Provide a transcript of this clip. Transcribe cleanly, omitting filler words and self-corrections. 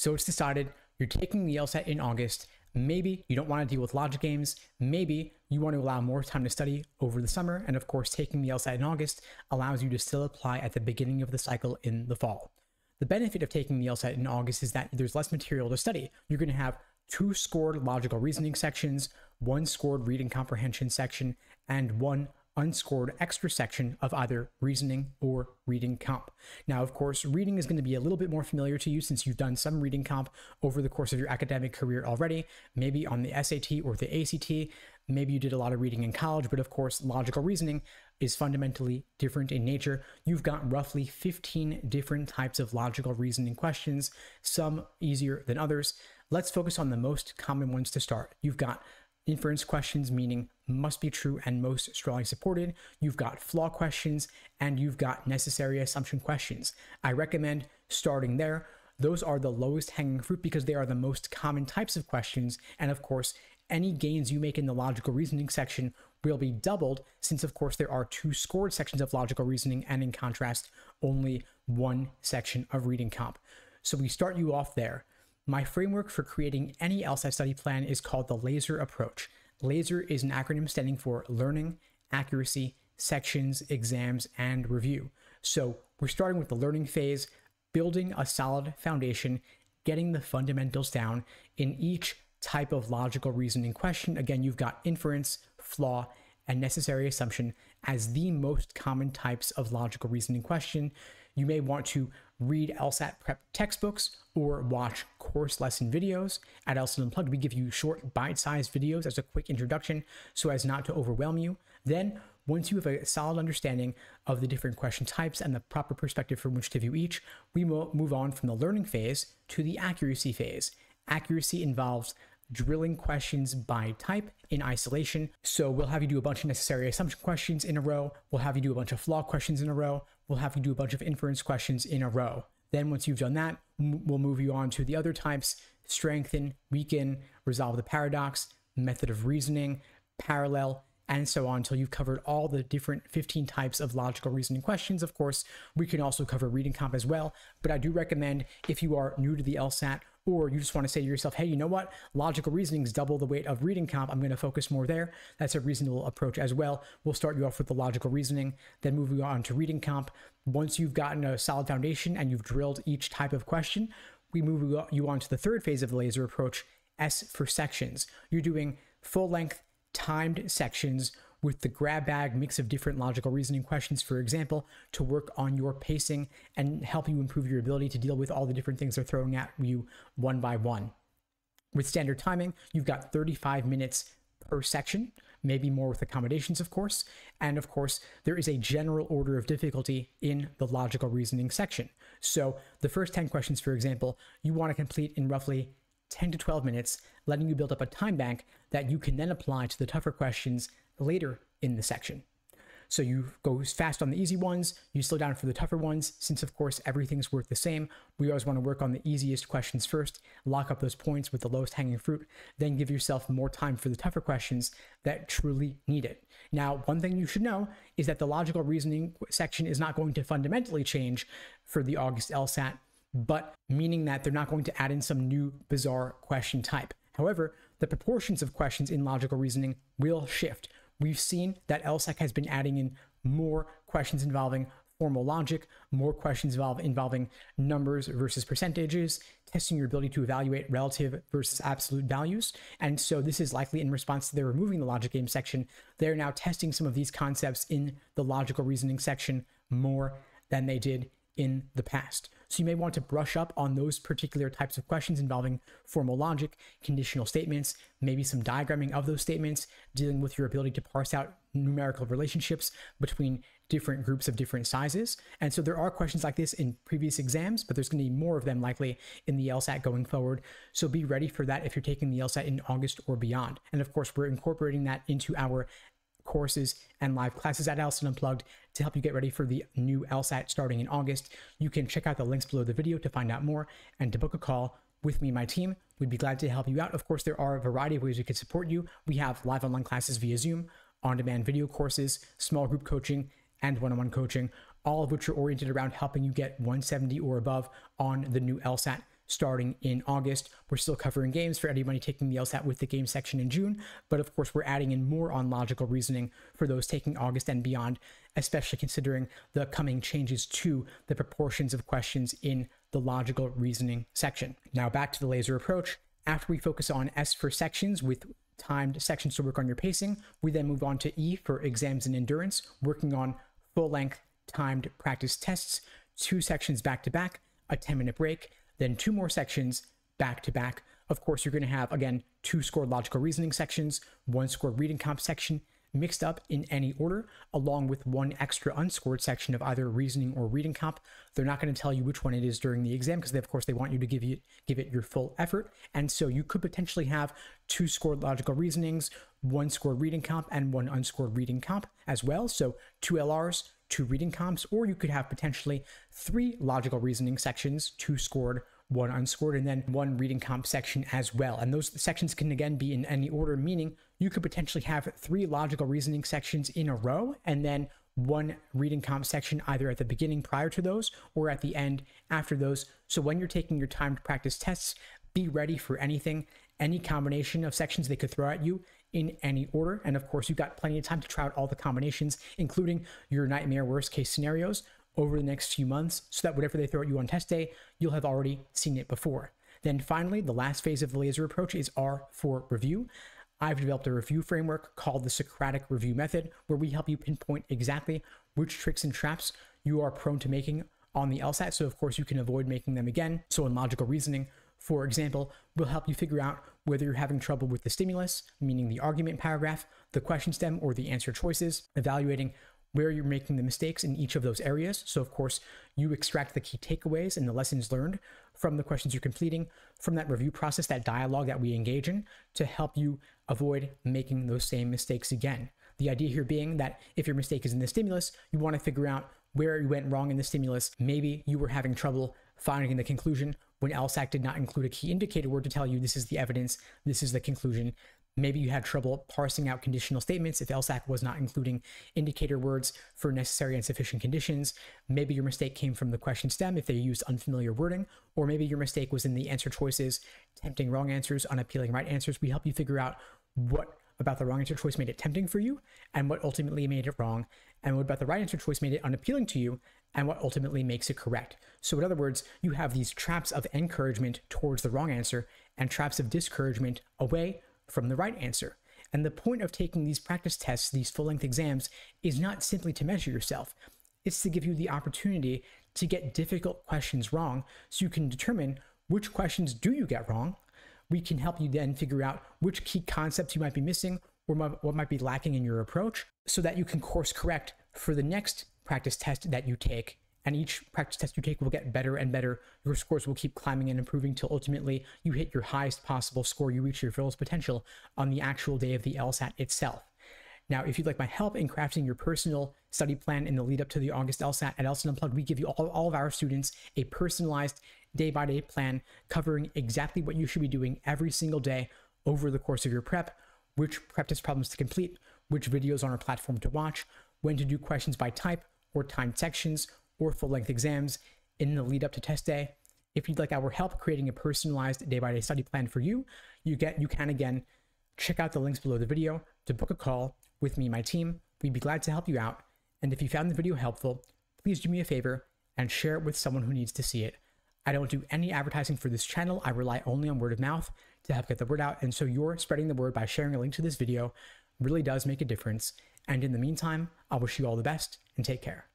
So it's decided you're taking the LSAT in August. Maybe you don't want to deal with logic games. Maybe you want to allow more time to study over the summer. And of course, taking the LSAT in August allows you to still apply at the beginning of the cycle in the fall. The benefit of taking the LSAT in August is that there's less material to study. You're going to have 2 scored logical reasoning sections, 1 scored reading comprehension section, and 1 unscored extra section of either reasoning or reading comp. Now, of course, reading is going to be a little bit more familiar to you since you've done some reading comp over the course of your academic career already, maybe on the SAT or the ACT. Maybe you did a lot of reading in college, but of course, logical reasoning is fundamentally different in nature. You've got roughly 15 different types of logical reasoning questions, some easier than others. Let's focus on the most common ones to start. You've got inference questions, meaning must be true and most strongly supported. You've got flaw questions, and you've got necessary assumption questions. I recommend starting there. Those are the lowest hanging fruit because they are the most common types of questions. And of course, any gains you make in the logical reasoning section will be doubled since, of course, there are 2 scored sections of logical reasoning and in contrast, only 1 section of reading comp. So we start you off there. My framework for creating any LSAT study plan is called the LASER approach. LASER is an acronym standing for Learning, Accuracy, Sections, Exams, and Review. So we're starting with the learning phase, building a solid foundation, getting the fundamentals down in each type of logical reasoning question. Again, you've got inference, flaw, and necessary assumption as the most common types of logical reasoning question. You may want to read LSAT prep textbooks or watch course lesson videos. At LSAT Unplugged, we give you short bite-sized videos as a quick introduction so as not to overwhelm you. Then, once you have a solid understanding of the different question types and the proper perspective from which to view each, we move on from the learning phase to the accuracy phase. Accuracy involves drilling questions by type in isolation. So we'll have you do a bunch of necessary assumption questions in a row. We'll have you do a bunch of flaw questions in a row. We'll have you do a bunch of inference questions in a row. Then once you've done that, we'll move you on to the other types: strengthen, weaken, resolve the paradox, method of reasoning, parallel, and so on until you've covered all the different 15 types of logical reasoning questions. Of course, we can also cover reading comp as well, but I do recommend if you are new to the LSAT or you just want to say to yourself, hey, you know what? Logical reasoning is double the weight of reading comp. I'm going to focus more there. That's a reasonable approach as well. We'll start you off with the logical reasoning, then move you on to reading comp. Once you've gotten a solid foundation and you've drilled each type of question, we move you on to the third phase of the LASER approach, S for sections. You're doing full-length timed sections with the grab bag mix of different logical reasoning questions, for example, to work on your pacing and help you improve your ability to deal with all the different things they're throwing at you one by one. With standard timing, you've got 35 minutes per section, maybe more with accommodations, of course. And of course, there is a general order of difficulty in the logical reasoning section. So the first 10 questions, for example, you want to complete in roughly 10 to 12 minutes, letting you build up a time bank that you can then apply to the tougher questions later in the section. So you go fast on the easy ones, you slow down for the tougher ones, since of course everything's worth the same. We always want to work on the easiest questions first, lock up those points with the lowest hanging fruit, then give yourself more time for the tougher questions that truly need it. Now, one thing you should know is that the logical reasoning section is not going to fundamentally change for the August LSAT, but meaning that they're not going to add in some new bizarre question type. However, the proportions of questions in logical reasoning will shift. We've seen that LSAC has been adding in more questions involving formal logic, more questions involving numbers versus percentages, testing your ability to evaluate relative versus absolute values. And so this is likely in response to their removing the logic game section. They're now testing some of these concepts in the logical reasoning section more than they did in the past. So you may want to brush up on those particular types of questions involving formal logic, conditional statements, maybe some diagramming of those statements, dealing with your ability to parse out numerical relationships between different groups of different sizes. And so there are questions like this in previous exams, but there's going to be more of them likely in the LSAT going forward. So be ready for that if you're taking the LSAT in August or beyond. And of course, we're incorporating that into our courses and live classes at LSAT Unplugged to help you get ready for the new LSAT starting in August. You can check out the links below the video to find out more and to book a call with me and my team. We'd be glad to help you out. Of course, there are a variety of ways we could support you. We have live online classes via Zoom, on-demand video courses, small group coaching, and one-on-one coaching, all of which are oriented around helping you get 170 or above on the new LSAT starting in August. We're still covering games for anybody taking the LSAT with the game section in June, but of course we're adding in more on logical reasoning for those taking August and beyond, especially considering the coming changes to the proportions of questions in the logical reasoning section. Now back to the laser approach. After we focus on S for sections with timed sections to work on your pacing, we then move on to E for exams and endurance, working on full-length timed practice tests, 2 sections back-to-back, a 10-minute break, then 2 more sections back-to-back. Of course, you're going to have, again, 2 scored logical reasoning sections, 1 scored reading comp section, mixed up in any order, along with 1 extra unscored section of either reasoning or reading comp. They're not going to tell you which one it is during the exam because, of course, they want you to give it your full effort. And so you could potentially have 2 scored logical reasonings, 1 scored reading comp, and 1 unscored reading comp as well. So 2 LRs, 2 reading comps, or you could have potentially 3 logical reasoning sections, 2 scored, 1 unscored, and then 1 reading comp section as well. And those sections can again be in any order, meaning you could potentially have 3 logical reasoning sections in a row and then 1 reading comp section either at the beginning prior to those or at the end after those. So when you're taking your timed practice tests, be ready for anything, any combination of sections they could throw at you in any order. And of course, you've got plenty of time to try out all the combinations, including your nightmare worst case scenarios over the next few months, so that whatever they throw at you on test day, you'll have already seen it before. Then finally, the last phase of the laser approach is R for review. I've developed a review framework called the Socratic Review Method, where we help you pinpoint exactly which tricks and traps you are prone to making on the LSAT, so of course you can avoid making them again. So in logical reasoning, for example, we'll help you figure out whether you're having trouble with the stimulus, meaning the argument paragraph, the question stem, or the answer choices, evaluating where you're making the mistakes in each of those areas. So of course, you extract the key takeaways and the lessons learned from the questions you're completing, from that review process, that dialogue that we engage in, to help you avoid making those same mistakes again. The idea here being that if your mistake is in the stimulus, you want to figure out where you went wrong in the stimulus. Maybe you were having trouble finding the conclusion when LSAT did not include a key indicator word to tell you this is the evidence, this is the conclusion. Maybe you had trouble parsing out conditional statements if LSAT was not including indicator words for necessary and sufficient conditions. Maybe your mistake came from the question stem if they used unfamiliar wording, or maybe your mistake was in the answer choices, tempting wrong answers, unappealing right answers. We help you figure out what about the wrong answer choice made it tempting for you, and what ultimately made it wrong, and what about the right answer choice made it unappealing to you, and what ultimately makes it correct. So in other words, you have these traps of encouragement towards the wrong answer and traps of discouragement away from the right answer. And the point of taking these practice tests, these full-length exams, is not simply to measure yourself. It's to give you the opportunity to get difficult questions wrong so you can determine which questions do you get wrong. We can help you then figure out which key concepts you might be missing or what might be lacking in your approach so that you can course correct for the next practice test that you take. And each practice test you take will get better and better. Your scores will keep climbing and improving till ultimately you hit your highest possible score. You reach your fullest potential on the actual day of the LSAT itself. Now, if you'd like my help in crafting your personal study plan in the lead up to the August LSAT at LSAT Unplugged, we give you all of our students a personalized day-by-day plan covering exactly what you should be doing every single day over the course of your prep, which practice problems to complete, which videos on our platform to watch, when to do questions by type or timed sections, or full-length exams in the lead up to test day. If you'd like our help creating a personalized day-by-day study plan for you, you can again check out the links below the video to book a call with me and my team. We'd be glad to help you out. And if you found the video helpful, please do me a favor and share it with someone who needs to see it. I don't do any advertising for this channel. I rely only on word of mouth to help get the word out. And so you're spreading the word by sharing a link to this video really does make a difference. And in the meantime, I wish you all the best and take care.